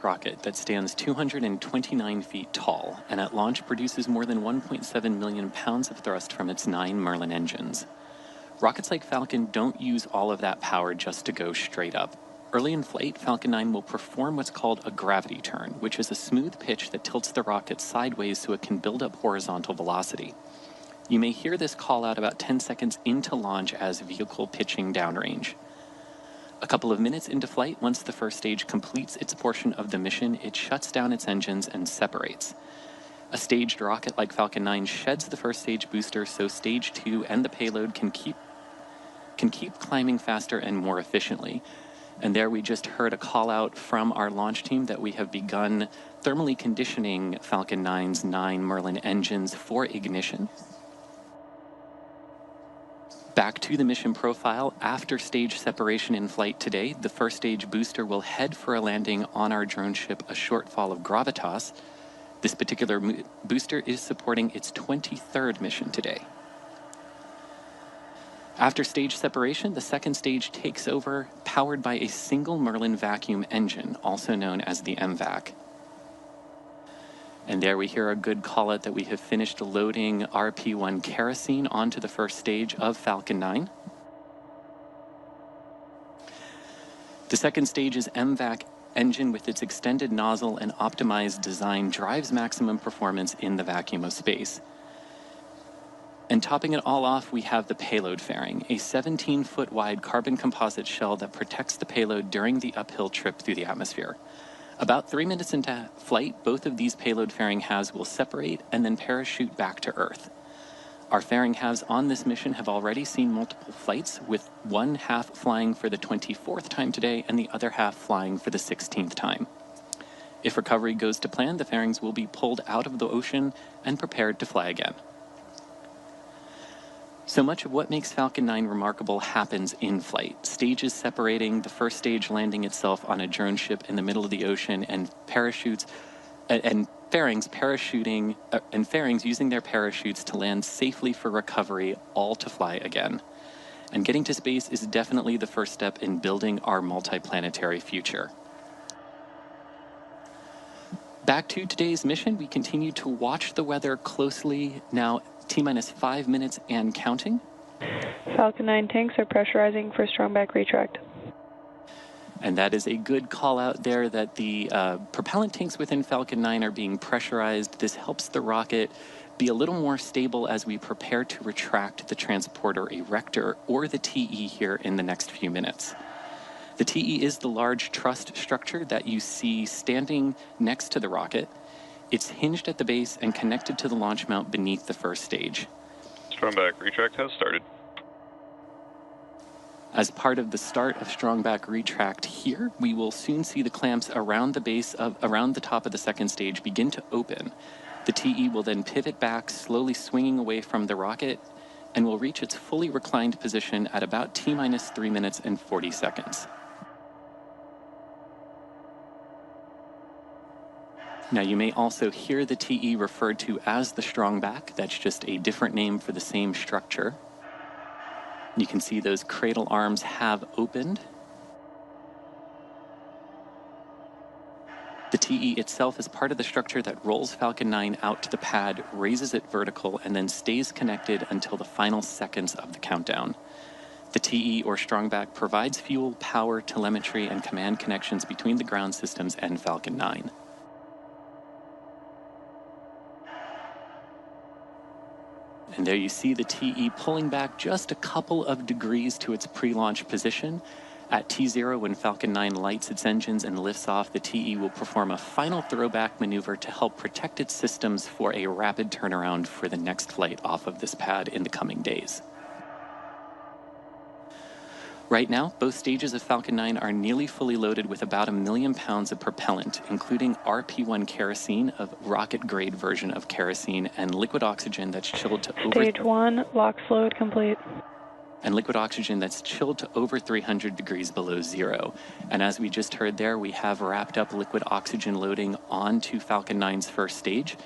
rocket that stands 229 feet tall and at launch produces more than 1.7 million pounds of thrust from its 9 Merlin engines. Rockets like Falcon don't use all of that power just to go straight up. Early in flight, Falcon 9 will perform what's called a gravity turn, which is a smooth pitch that tilts the rocket sideways so it can build up horizontal velocity. You may hear this call out about 10 seconds into launch as vehicle pitching downrange. A couple of minutes into flight, once the first stage completes its portion of the mission, it shuts down its engines and separates. A staged rocket like Falcon 9 sheds the first stage booster so stage 2 and the payload can keep climbing faster and more efficiently. And there we just heard a call out from our launch team that we have begun thermally conditioning Falcon 9's 9 Merlin engines for ignition. Back to the mission profile, after stage separation in flight today, the first stage booster will head for a landing on our drone ship, a shortfall of gravitas. This particular booster is supporting its 23rd mission today. After stage separation, the second stage takes over, powered by a single Merlin vacuum engine, also known as the MVAC. And there we hear a good call out that we have finished loading RP-1 kerosene onto the first stage of Falcon 9. The second stage's MVAC engine with its extended nozzle and optimized design drives maximum performance in the vacuum of space. And topping it all off, we have the payload fairing, a 17-foot wide carbon composite shell that protects the payload during the uphill trip through the atmosphere. About 3 minutes into flight, both of these payload fairing halves will separate and then parachute back to Earth. Our fairing halves on this mission have already seen multiple flights, with one half flying for the 24th time today and the other half flying for the 16th time. If recovery goes to plan, the fairings will be pulled out of the ocean and prepared to fly again. So much of what makes Falcon 9 remarkable happens in flight. Stages separating, the first stage landing itself on a drone ship in the middle of the ocean, and parachutes and fairings parachuting and fairings using their parachutes to land safely for recovery, all to fly again. And getting to space is definitely the first step in building our multiplanetary future. Back to today's mission, we continue to watch the weather closely now. T-minus 5 minutes and counting. Falcon 9 tanks are pressurizing for strong back retract. And that is a good call out there that the propellant tanks within Falcon 9 are being pressurized. This helps the rocket be a little more stable as we prepare to retract the transporter erector, or the TE, here in the next few minutes. The TE is the large truss structure that you see standing next to the rocket. It's hinged at the base and connected to the launch mount beneath the first stage. Strong back retract has started. As part of the start of strong back retract here, we will soon see the clamps around the top of the second stage begin to open. The TE will then pivot back, slowly swinging away from the rocket, and will reach its fully reclined position at about T-minus 3 minutes and 40 seconds. Now, you may also hear the TE referred to as the strong back. That's just a different name for the same structure. You can see those cradle arms have opened. The TE itself is part of the structure that rolls Falcon 9 out to the pad, raises it vertical, and then stays connected until the final seconds of the countdown. The TE, or strong back, provides fuel, power, telemetry, and command connections between the ground systems and Falcon 9. And there you see the TE pulling back just a couple of degrees to its pre-launch position. At T0, when Falcon 9 lights its engines and lifts off, the TE will perform a final throwback maneuver to help protect its systems for a rapid turnaround for the next flight off of this pad in the coming days. Right now, both stages of Falcon 9 are nearly fully loaded with about 1 million pounds of propellant, including RP-1 kerosene, a rocket-grade version of kerosene, and liquid oxygen that's chilled to over... Stage 1, LOX load complete. And liquid oxygen that's chilled to over 300 degrees below zero. And as we just heard there, we have wrapped up liquid oxygen loading onto Falcon 9's first stage.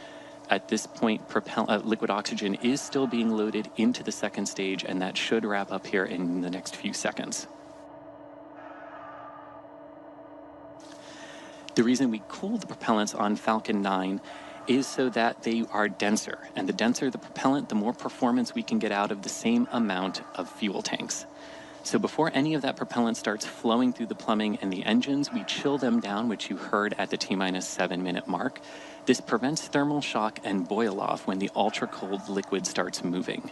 At this point, liquid oxygen is still being loaded into the second stage, and that should wrap up here in the next few seconds. The reason we cool the propellants on Falcon 9 is so that they are denser, and the denser the propellant, the more performance we can get out of the same amount of fuel tanks. So before any of that propellant starts flowing through the plumbing and the engines, we chill them down, which you heard at the T-minus 7-minute mark. This prevents thermal shock and boil off when the ultra-cold liquid starts moving.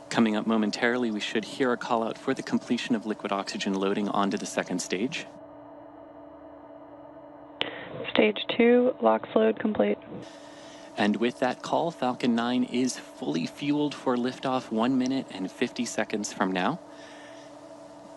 Coming up momentarily, we should hear a call out for the completion of liquid oxygen loading onto the second stage. Stage 2, LOX load complete. And with that call, Falcon 9 is fully fueled for liftoff 1 minute and 50 seconds from now.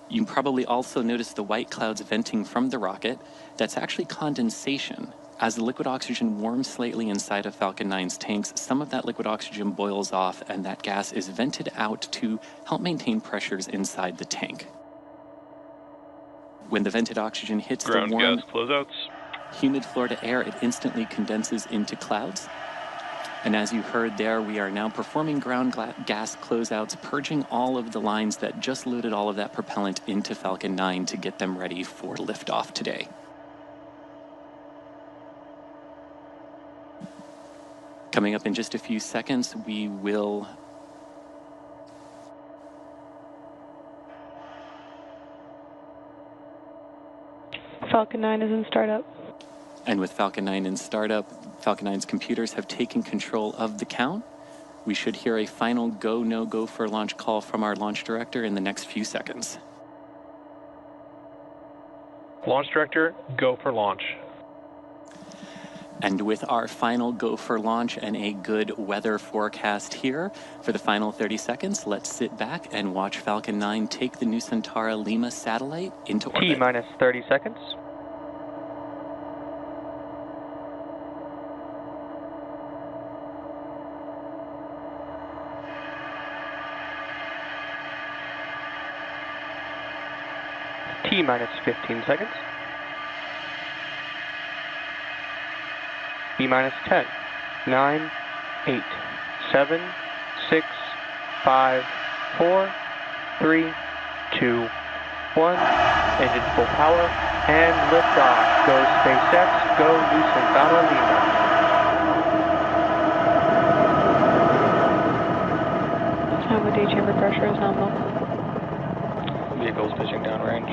You probably also noticed the white clouds venting from the rocket. That's actually condensation. As the liquid oxygen warms slightly inside of Falcon 9's tanks, some of that liquid oxygen boils off and that gas is vented out to help maintain pressures inside the tank. When the vented oxygen hits Ground the warm, gas closeouts. humid Florida air, it instantly condenses into clouds. And as you heard there, we are now performing ground gas closeouts, purging all of the lines that just loaded all of that propellant into Falcon 9 to get them ready for liftoff today. Coming up in just a few seconds, we will Falcon 9 is in startup. And with Falcon 9 in startup, Falcon 9's computers have taken control of the count. We should hear a final go, no-go for launch call from our launch director in the next few seconds. Launch director, go for launch. And with our final go for launch and a good weather forecast here, for the final 30 seconds, let's sit back and watch Falcon 9 take the Nusantara Lima satellite into orbit. T-minus 30 seconds. T-minus 15 seconds. T-minus 10, 9, 8, 7, 6, 5, 4, 3, 2, 1. Engine full power and liftoff. Go SpaceX, go Nusantara Lima. With chamber pressure is nominal. Vehicles pitching downrange.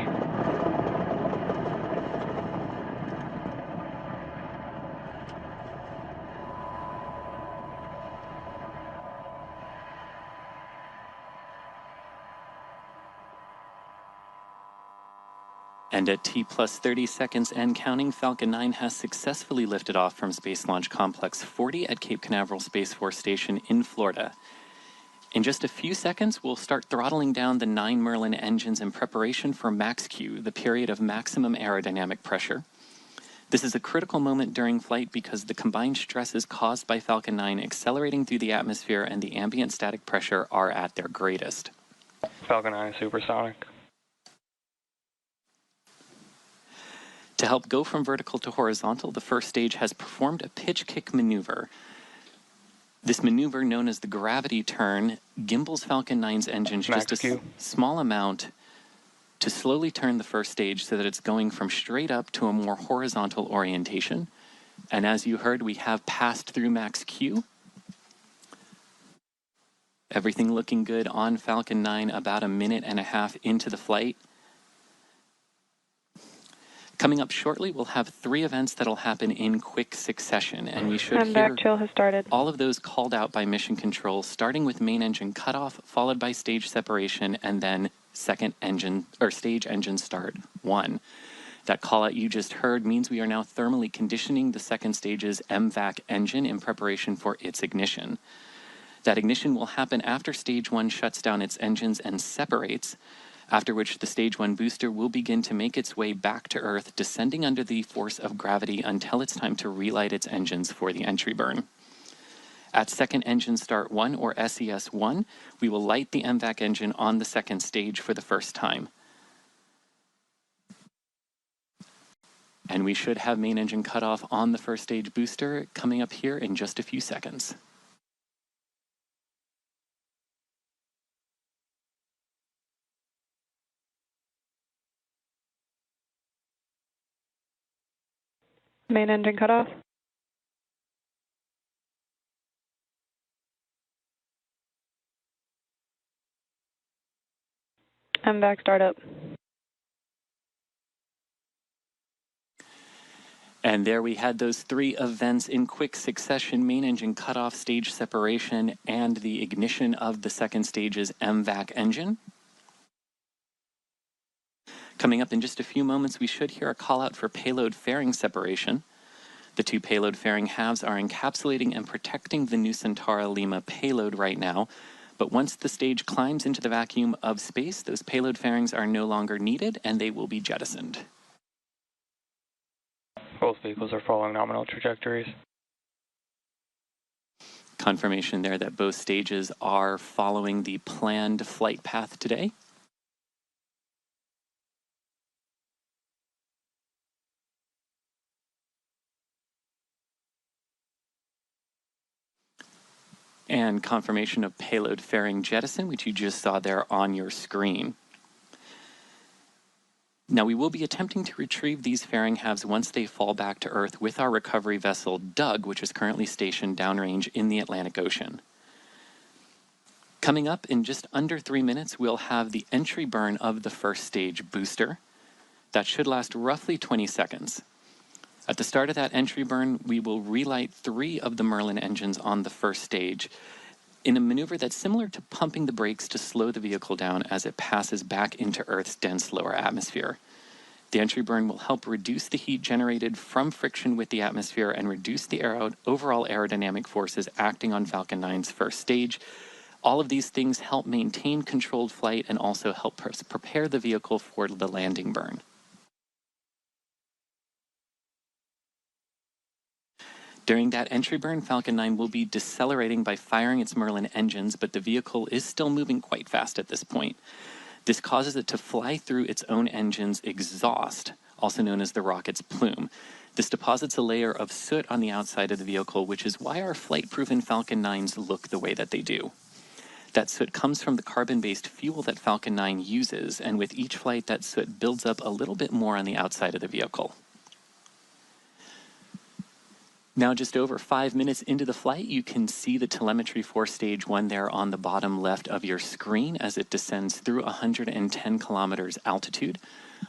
And at T plus 30 seconds and counting, Falcon 9 has successfully lifted off from Space Launch Complex 40 at Cape Canaveral Space Force Station in Florida. In just a few seconds, we'll start throttling down the 9 Merlin engines in preparation for max Q, the period of maximum aerodynamic pressure. This is a critical moment during flight because the combined stresses caused by Falcon 9 accelerating through the atmosphere and the ambient static pressure are at their greatest. Falcon 9 supersonic. To help go from vertical to horizontal, the first stage has performed a pitch kick maneuver. This maneuver, known as the gravity turn, gimbals Falcon 9's engine just a small amount to slowly turn the first stage so that it's going from straight up to a more horizontal orientation. And as you heard, we have passed through max Q. Everything looking good on Falcon 9 about a minute and a half into the flight. Coming up shortly, we'll have 3 events that'll happen in quick succession, and we should hear chill has started. all of those called out by mission control, starting with main engine cutoff, followed by stage separation, and then stage engine start 1. That call out you just heard means we are now thermally conditioning the second stage's MVAC engine in preparation for its ignition. That ignition will happen after stage 1 shuts down its engines and separates, after which the stage 1 booster will begin to make its way back to Earth, descending under the force of gravity until it's time to relight its engines for the entry burn. At second engine start 1, or SES-1, we will light the MVAC engine on the second stage for the first time. And we should have main engine cutoff on the first stage booster coming up here in just a few seconds. Main engine cutoff. MVAC startup. And there we had those three events in quick succession: main engine cutoff, stage separation, and the ignition of the second stage's MVAC engine. Coming up in just a few moments, we should hear a call out for payload fairing separation. The two payload fairing halves are encapsulating and protecting the Nusantara Lima payload right now. But once the stage climbs into the vacuum of space, those payload fairings are no longer needed and they will be jettisoned. Both vehicles are following nominal trajectories. Confirmation there that both stages are following the planned flight path today. And confirmation of payload fairing jettison, which you just saw there on your screen. Now, we will be attempting to retrieve these fairing halves once they fall back to Earth with our recovery vessel Doug, which is currently stationed downrange in the Atlantic Ocean. Coming up in just under 3 minutes, we'll have the entry burn of the first stage booster. That should last roughly 20 seconds. At the start of that entry burn, we will relight 3 of the Merlin engines on the first stage in a maneuver that's similar to pumping the brakes to slow the vehicle down as it passes back into Earth's dense lower atmosphere. The entry burn will help reduce the heat generated from friction with the atmosphere and reduce the overall aerodynamic forces acting on Falcon 9's first stage. All of these things help maintain controlled flight and also help prepare the vehicle for the landing burn. During that entry burn, Falcon 9 will be decelerating by firing its Merlin engines, but the vehicle is still moving quite fast at this point. This causes it to fly through its own engine's exhaust, also known as the rocket's plume. This deposits a layer of soot on the outside of the vehicle, which is why our flight-proven Falcon 9s look the way that they do. That soot comes from the carbon-based fuel that Falcon 9 uses, and with each flight, that soot builds up a little bit more on the outside of the vehicle. Now, just over 5 minutes into the flight, you can see the telemetry for stage 1 there on the bottom left of your screen as it descends through 110 kilometers altitude.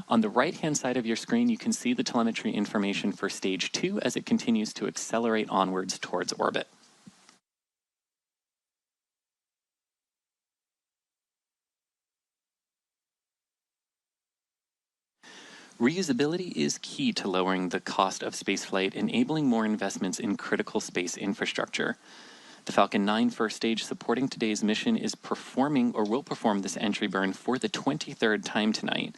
On the right-hand side of your screen, you can see the telemetry information for stage 2 as it continues to accelerate onwards towards orbit. Reusability is key to lowering the cost of spaceflight, enabling more investments in critical space infrastructure. The Falcon 9 first stage supporting today's mission is performing or will perform this entry burn for the 23rd time tonight.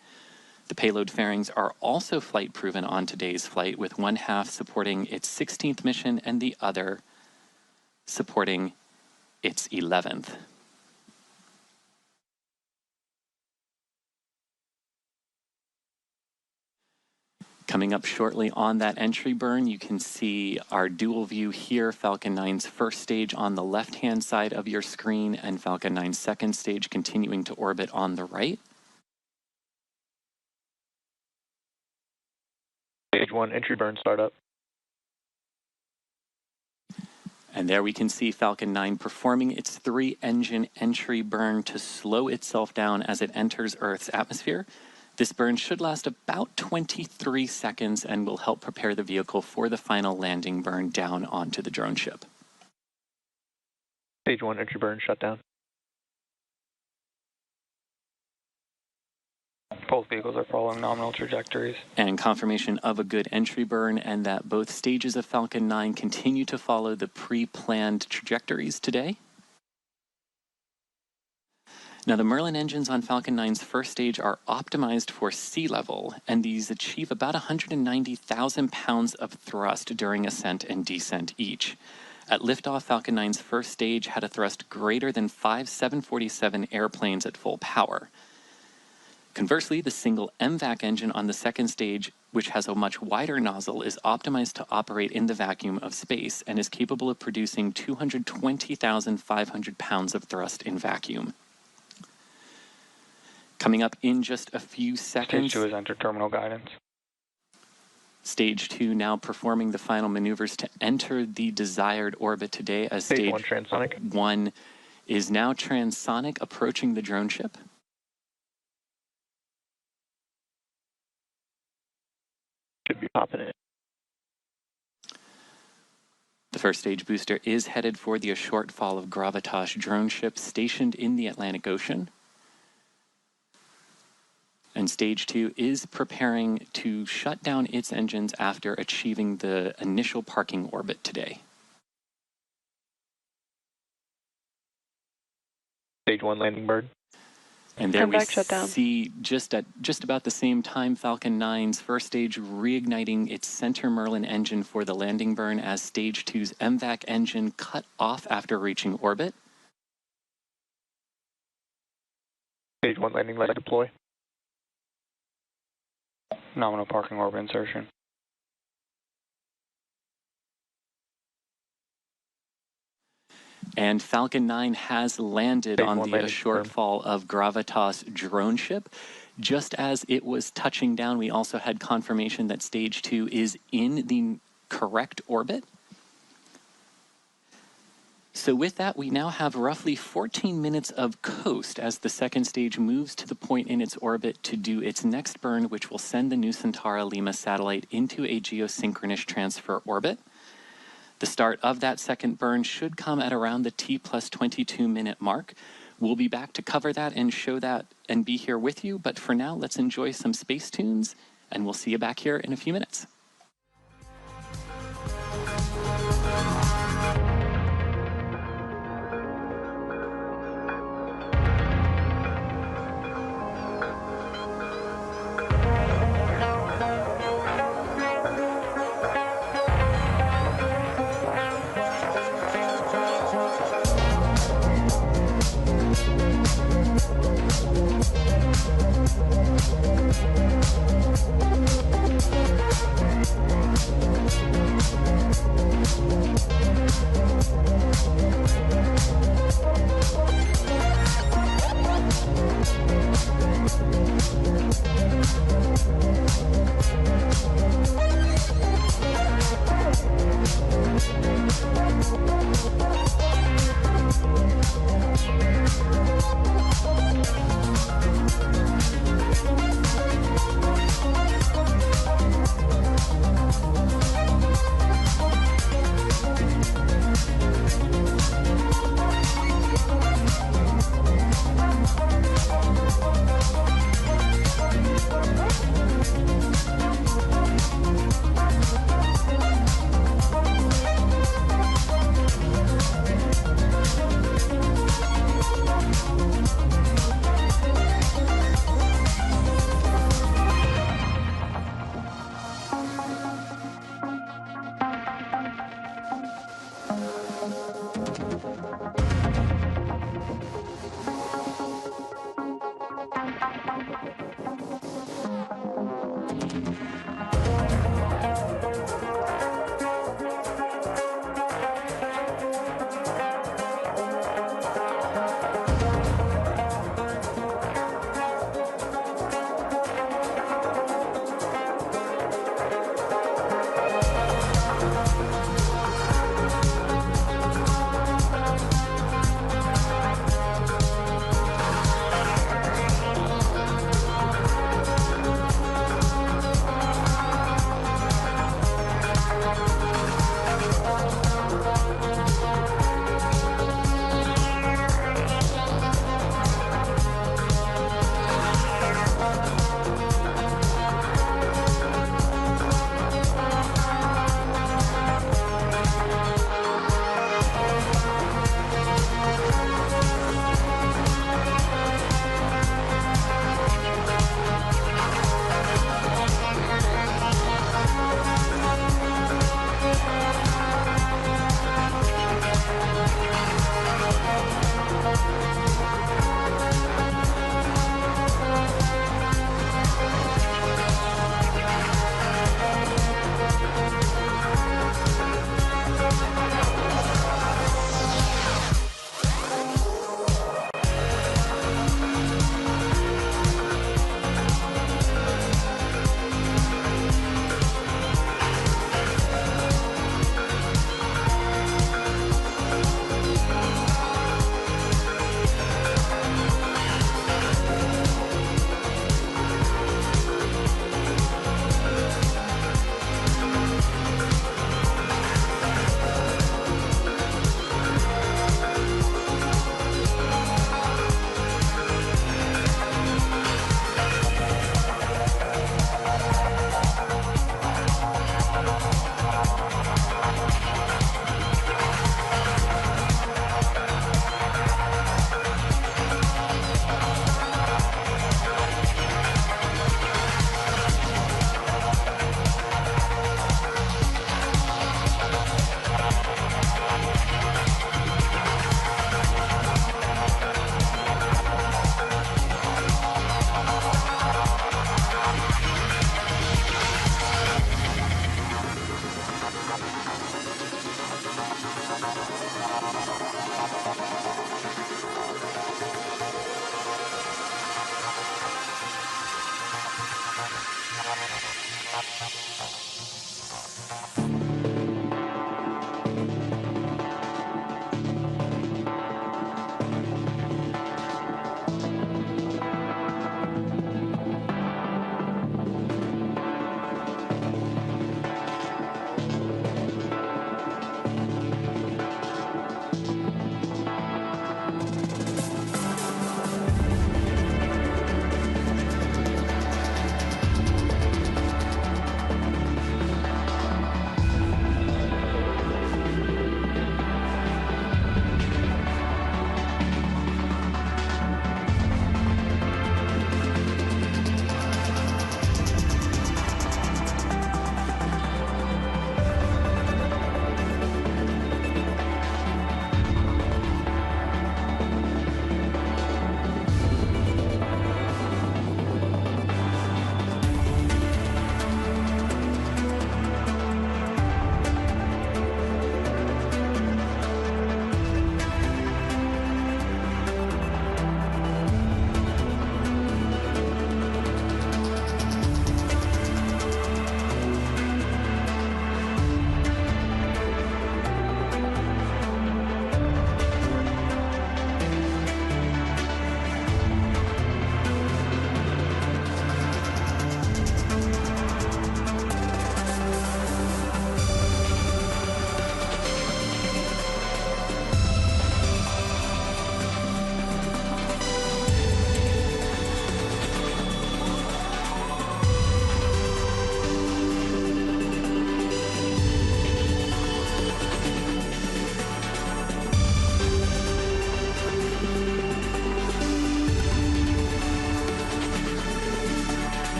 The payload fairings are also flight proven on today's flight, with one half supporting its 16th mission and the other supporting its 11th. Coming up shortly on that entry burn, you can see our dual view here, Falcon 9's first stage on the left-hand side of your screen and Falcon 9's second stage continuing to orbit on the right. Stage 1 entry burn startup. And there we can see Falcon 9 performing its 3-engine entry burn to slow itself down as it enters Earth's atmosphere. This burn should last about 23 seconds and will help prepare the vehicle for the final landing burn down onto the drone ship. Stage 1 entry burn shutdown. Both vehicles are following nominal trajectories. And confirmation of a good entry burn and that both stages of Falcon 9 continue to follow the pre-planned trajectories today. Now, the Merlin engines on Falcon 9's first stage are optimized for sea level, and these achieve about 190,000 pounds of thrust during ascent and descent each. At liftoff, Falcon 9's first stage had a thrust greater than 5 747 airplanes at full power. Conversely, the single MVAC engine on the second stage, which has a much wider nozzle, is optimized to operate in the vacuum of space and is capable of producing 220,500 pounds of thrust in vacuum. Coming up in just a few seconds. Stage 2 is under terminal guidance. Stage 2 now performing the final maneuvers to enter the desired orbit today as Stage 1 transonic. 1 is now transonic, approaching the drone ship. Should be popping in. The first stage booster is headed for the shortfall of Gravitas drone ship stationed in the Atlantic Ocean. And stage 2 is preparing to shut down its engines after achieving the initial parking orbit today. Stage 1 landing bird. And there we shutdown. see just about the same time Falcon 9's first stage reigniting its center Merlin engine for the landing burn as stage 2's MVAC engine cut off after reaching orbit. Stage 1 landing light deploy. Nominal parking orbit insertion. And Falcon 9 has landed Stage on 1 the landing shortfall of Gravitas drone ship. Just as it was touching down, we also had confirmation that stage 2 is in the correct orbit. So with that, we now have roughly 14 minutes of coast as the second stage moves to the point in its orbit to do its next burn, which will send the Nusantara Lima satellite into a geosynchronous transfer orbit. The start of that second burn should come at around the T+22 minute mark. We'll be back to cover that and show that and be here with you, but for now, let's enjoy some space tunes, and we'll see you back here in a few minutes.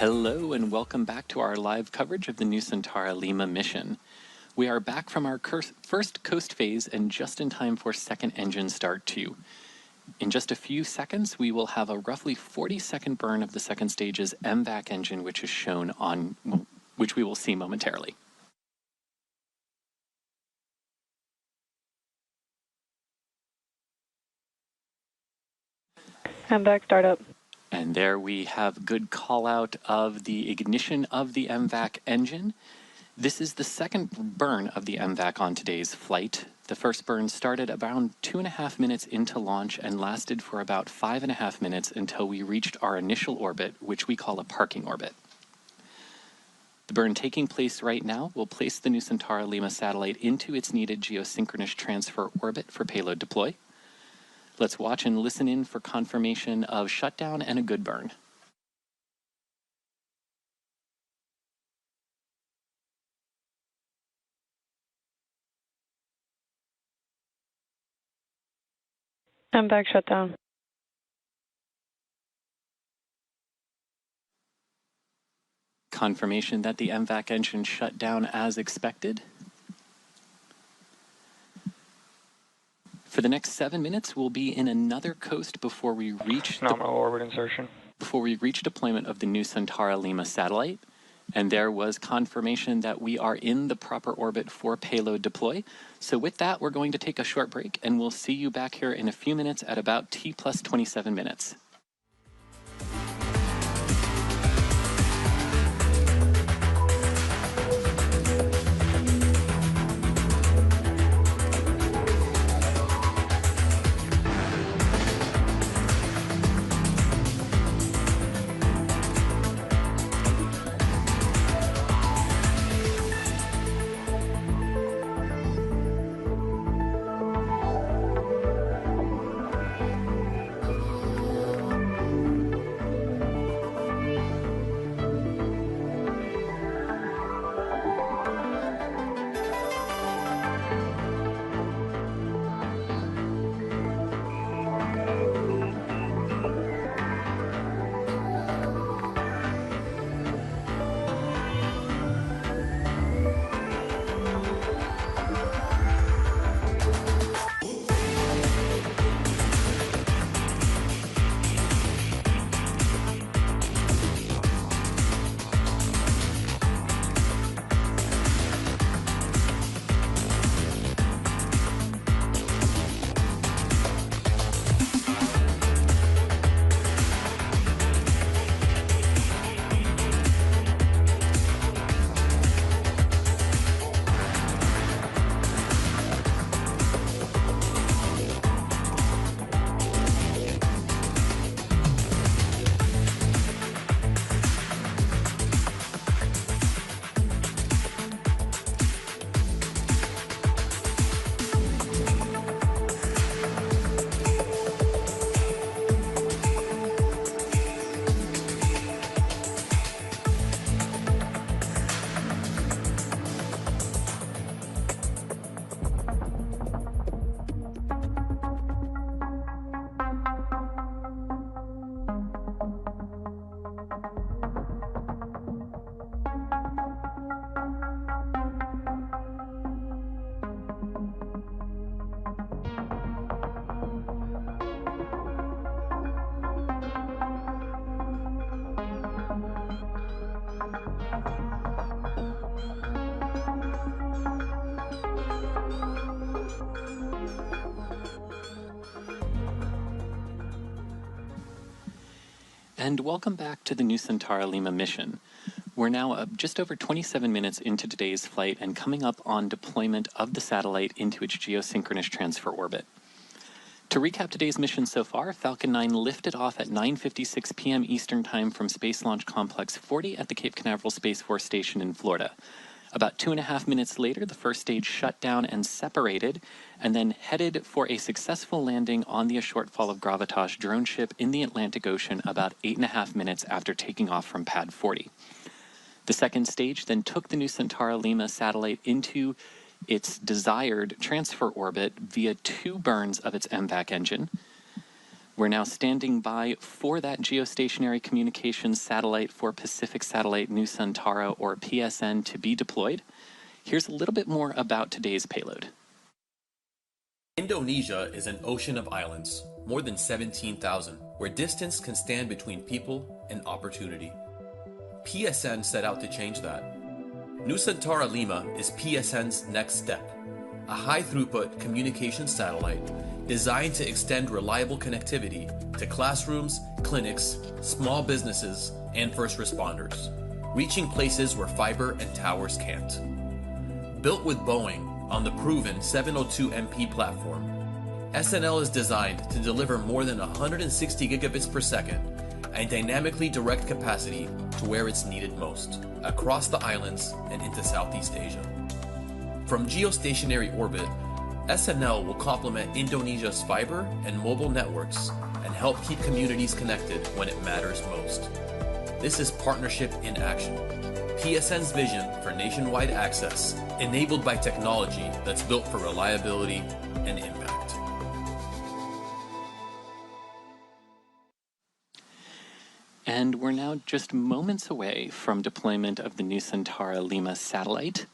Hello and welcome back to our live coverage of the Nusantara Lima mission. We are back from our first coast phase and just in time for second engine start 2. In just a few seconds, we will have a roughly 40-second burn of the second stage's MVAC engine, which is shown on, which we will see momentarily. MVAC startup. And there we have good call out of the ignition of the MVAC engine. This is the second burn of the MVAC on today's flight. The first burn started around 2.5 minutes into launch and lasted for about 5.5 minutes until we reached our initial orbit, which we call a parking orbit. The burn taking place right now will place the Nusantara Lima satellite into its needed geosynchronous transfer orbit for payload deploy. Let's watch and listen in for confirmation of shutdown and a good burn. MVAC shutdown. Confirmation that the MVAC engine shut down as expected. For the next 7 minutes, we'll be in another coast before we reach Nominal orbit insertion. Before we reach deployment of the Nusantara Lima satellite. And there was confirmation that we are in the proper orbit for payload deploy. So with that, we're going to take a short break, and we'll see you back here in a few minutes at about T plus 27 minutes. and welcome back to the Nusantara Lima mission. We're now just over 27 minutes into today's flight and coming up on deployment of the satellite into its geosynchronous transfer orbit. To recap today's mission so far, Falcon 9 lifted off at 9:56 p.m. Eastern Time from Space Launch Complex 40 at the Cape Canaveral Space Force Station in Florida. About 2.5 minutes later, the first stage shut down and separated, and then headed for a successful landing on the A Shortfall of Gravitas drone ship in the Atlantic Ocean about 8.5 minutes after taking off from Pad 40. The second stage then took the Nusantara Lima satellite into its desired transfer orbit via 2 burns of its MVAC engine. We're now standing by for that geostationary communications satellite for Pacific Satellite Nusantara, or PSN, to be deployed. Here's a little bit more about today's payload. Indonesia is an ocean of islands, more than 17,000, where distance can stand between people and opportunity. PSN set out to change that. Nusantara Lima is PSN's next step, a high-throughput communications satellite designed to extend reliable connectivity to classrooms, clinics, small businesses, and first responders, reaching places where fiber and towers can't. Built with Boeing on the proven 702MP platform, SNL is designed to deliver more than 160 gigabits per second and dynamically direct capacity to where it's needed most, across the islands and into Southeast Asia. From geostationary orbit, SNL will complement Indonesia's fiber and mobile networks and help keep communities connected when it matters most. This is partnership in action. PSN's vision for nationwide access, enabled by technology that's built for reliability and impact. And we're now just moments away from deployment of the Nusantara Lima satellite.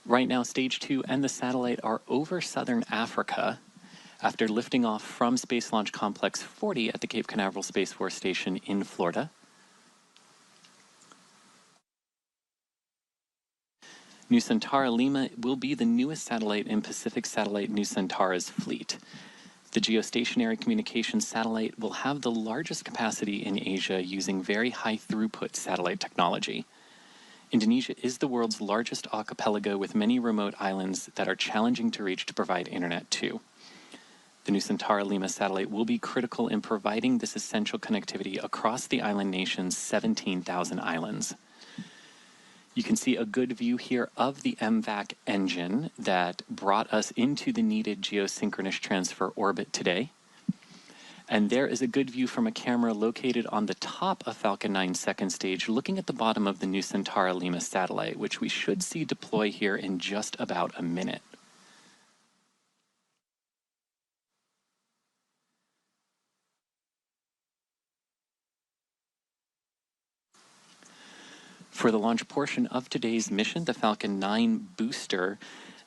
Right now, Stage 2 and the satellite are over southern Africa after lifting off from Space Launch Complex 40 at the Cape Canaveral Space Force Station in Florida. Nusantara Lima will be the newest satellite in Pacific Satellite Nusantara's fleet. The geostationary communications satellite will have the largest capacity in Asia using very high throughput satellite technology. Indonesia is the world's largest archipelago with many remote islands that are challenging to reach to provide internet to. The Nusantara Lima satellite will be critical in providing this essential connectivity across the island nation's 17,000 islands. You can see a good view here of the MVAC engine that brought us into the needed geosynchronous transfer orbit today. And there is a good view from a camera located on the top of Falcon 9's second stage, looking at the bottom of the Nusantara Lima satellite, which we should see deploy here in just about a minute. For the launch portion of today's mission, the Falcon 9 booster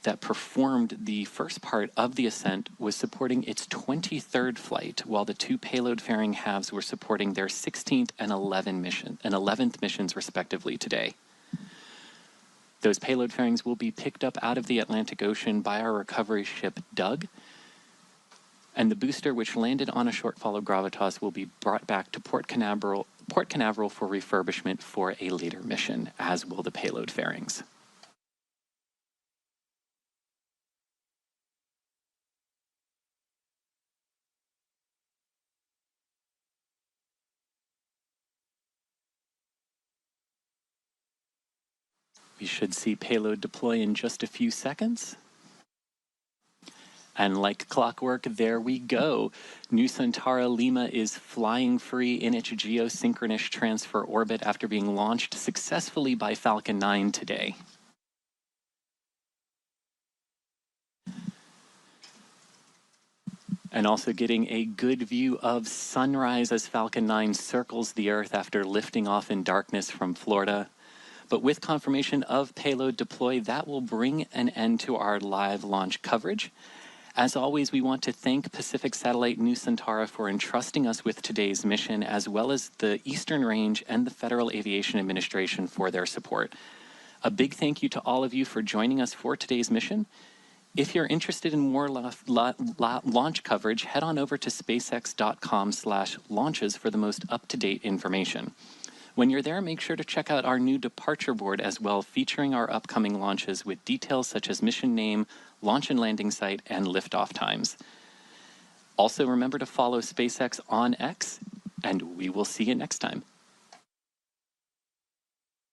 that performed the first part of the ascent was supporting its 23rd flight, while the 2 payload fairing halves were supporting their 16th and 11th missions respectively today. Those payload fairings will be picked up out of the Atlantic Ocean by our recovery ship Doug, and the booster, which landed on A Shortfall of Gravitas, will be brought back to Port Canaveral for refurbishment for a later mission, as will the payload fairings. We should see payload deploy in just a few seconds. And like clockwork, there we go. Nusantara Lima is flying free in its geosynchronous transfer orbit after being launched successfully by Falcon 9 today. And also getting a good view of sunrise as Falcon 9 circles the Earth after lifting off in darkness from Florida. But with confirmation of payload deploy, that will bring an end to our live launch coverage. As always, we want to thank Pacific Satellite Nusantara for entrusting us with today's mission, as well as the Eastern Range and the Federal Aviation Administration for their support. A big thank you to all of you for joining us for today's mission. If you're interested in more launch coverage, head on over to spacex.com/launches for the most up-to-date information. When you're there, make sure to check out our new departure board as well, featuring our upcoming launches with details such as mission name, launch and landing site, and liftoff times. Also, remember to follow SpaceX on X, and we will see you next time.